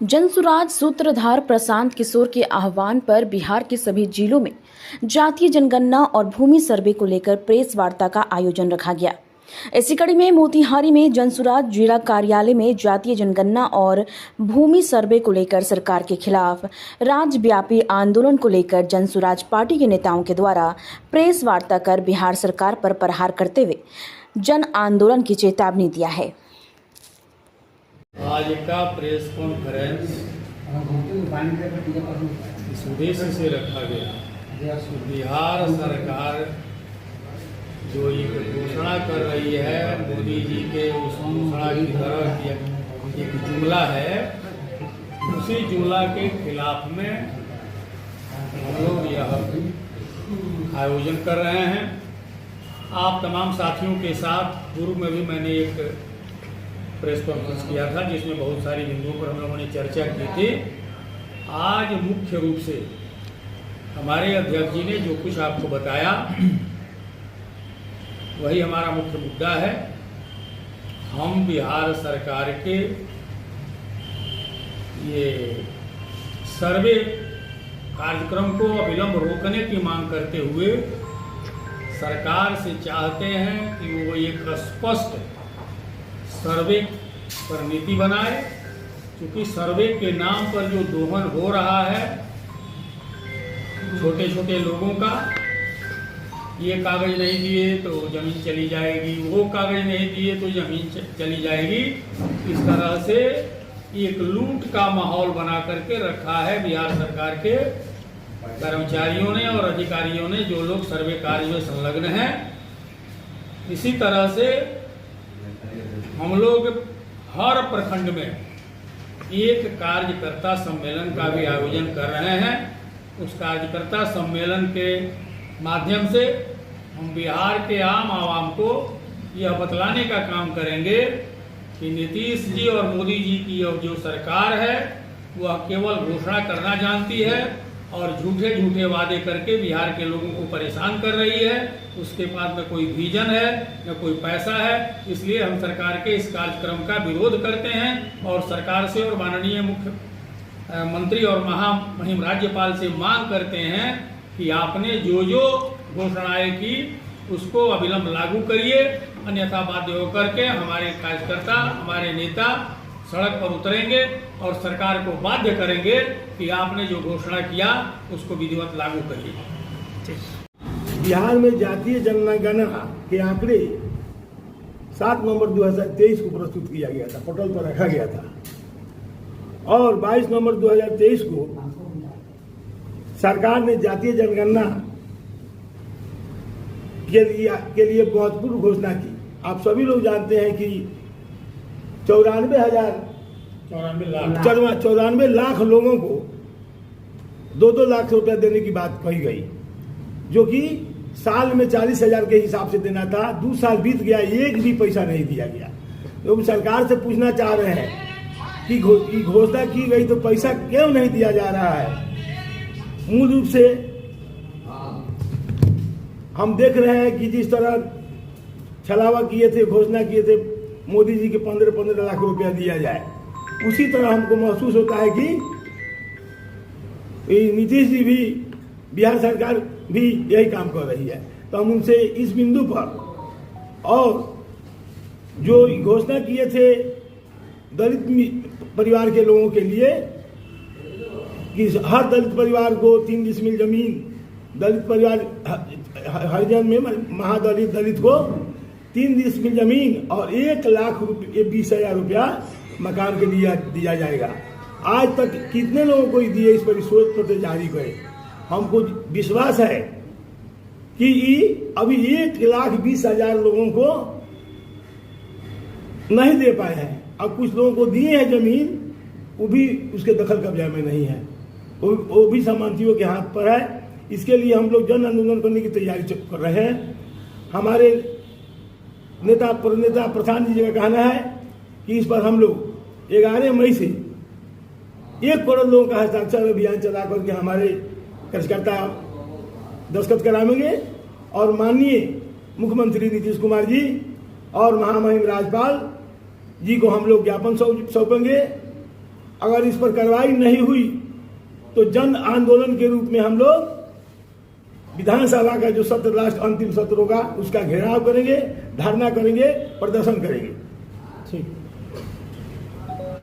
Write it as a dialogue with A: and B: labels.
A: जनसुराज सूत्रधार प्रशांत किशोर के आह्वान पर बिहार के सभी जिलों में जातीय जनगणना और भूमि सर्वे को लेकर प्रेस वार्ता का आयोजन रखा गया। इसी कड़ी में मोतिहारी में जनसुराज जिला कार्यालय में जातीय जनगणना और भूमि सर्वे को लेकर सरकार के खिलाफ राज्यव्यापी आंदोलन को लेकर जनसुराज पार्टी के नेताओं के द्वारा प्रेस वार्ता कर बिहार सरकार पर प्रहार करते हुए जन आंदोलन की चेतावनी दिया है।
B: आज का प्रेस कॉन्फ्रेंस इस उद्देश्य से रखा गया कि बिहार सरकार जो एक घोषणा कर रही है, मोदी जी के उस घोषणा की तरह एक जुमला है, उसी जुमला के खिलाफ में हम लोग यह आयोजन कर रहे हैं। आप तमाम साथियों के साथ पूर्व में भी मैंने एक प्रेस कॉन्फ्रेंस किया था जिसमें बहुत सारी बिंदुओं पर हम लोगों ने चर्चा की थी। आज मुख्य रूप से हमारे अध्यक्ष जी ने जो कुछ आपको बताया वही हमारा मुख्य मुद्दा है। हम बिहार सरकार के ये सर्वे कार्यक्रम को अविलंब रोकने की मांग करते हुए सरकार से चाहते हैं कि वो एक स्पष्ट सर्वे पर नीति बनाए, क्योंकि सर्वे के नाम पर जो दोहन हो रहा है छोटे छोटे लोगों का, ये कागज नहीं दिए तो जमीन चली जाएगी, वो कागज नहीं दिए तो जमीन चली जाएगी, इस तरह से एक लूट का माहौल बना करके रखा है बिहार सरकार के कर्मचारियों ने और अधिकारियों ने, जो लोग सर्वे कार्य में संलग्न हैं। इसी तरह से हम लोग हर प्रखंड में एक कार्यकर्ता सम्मेलन का भी आयोजन कर रहे हैं। उस कार्यकर्ता सम्मेलन के माध्यम से हम बिहार के आम आवाम को यह बतलाने का काम करेंगे कि नीतीश जी और मोदी जी की जो सरकार है वह केवल घोषणा करना जानती है और झूठे झूठे वादे करके बिहार के लोगों को परेशान कर रही है। उसके पास में कोई विजन है न कोई पैसा है। इसलिए हम सरकार के इस कार्यक्रम का विरोध करते हैं और सरकार से और माननीय मुख्यमंत्री और महामहिम राज्यपाल से मांग करते हैं कि आपने जो जो घोषणाएं की उसको अविलंब लागू करिए, अन्यथा बाध्य होकर के हमारे कार्यकर्ता, हमारे नेता सड़क पर उतरेंगे और सरकार को बाध्य करेंगे कि आपने जो घोषणा किया उसको विधिवत लागू करिए।
C: बिहार में जातीय जनगणना के आंकड़े 7 नवंबर 2023 को प्रस्तुत किया गया था, पोर्टल पर रखा गया था और 22 नवंबर 2023 को सरकार ने जातीय जनगणना के लिए महत्वपूर्ण घोषणा की। आप सभी लोग जानते हैं कि 94 लाख लोगों को 2-2 लाख रुपया देने की बात कही गई, जो कि साल में 40,000 के हिसाब से देना था। 2 साल बीत गया, एक भी पैसा नहीं दिया गया। तो सरकार से पूछना चाह रहे हैं कि घोषणा की गई तो पैसा क्यों नहीं दिया जा रहा है। मूल रूप से हम देख रहे हैं कि जिस तरह छलावा किए थे, घोषणा किए थे मोदी जी के 15-15 लाख रुपया दिया जाए, उसी तरह हमको महसूस होता है कि नीतीश जी भी, बिहार सरकार भी यही काम कर रही है। तो हम उनसे इस बिंदु पर और जो घोषणा किए थे दलित परिवार के लोगों के लिए कि हर दलित परिवार को 3 डिसमिल जमीन, दलित परिवार हरिजन में महादलित दलित को 3 डिसमिल जमीन और 1,20,000 रुपया मकान के लिए दिया जाएगा। आज तक कितने लोगों को दिए, इस पर शोध पत्र जारी करे। हमको विश्वास है कि अभी 1,20,000 लोगों को नहीं दे पाए हैं। अब कुछ लोगों को दिए हैं जमीन, वो भी उसके दखल कब्जा में नहीं है, वो भी सामंतियों के हाथ पर है। इसके लिए हम लोग जन आंदोलन करने की तैयारी कर रहे हैं। हमारे नेता प्रधान जी का कहना है कि इस पर हम लोग 11 मई से 1 करोड़ लोगों का हस्ताक्षर अभियान चला करके हमारे कार्यकर्ता दस्तखत कराएंगे और माननीय मुख्यमंत्री नीतीश कुमार जी और महामहिम राज्यपाल जी को हम लोग ज्ञापन सौंपेंगे अगर इस पर कार्रवाई नहीं हुई तो जन आंदोलन के रूप में हम लोग विधानसभा का जो सत्र लास्ट अंतिम सत्र होगा उसका घेराव करेंगे, धरना करेंगे, प्रदर्शन करेंगे।
B: ठीक।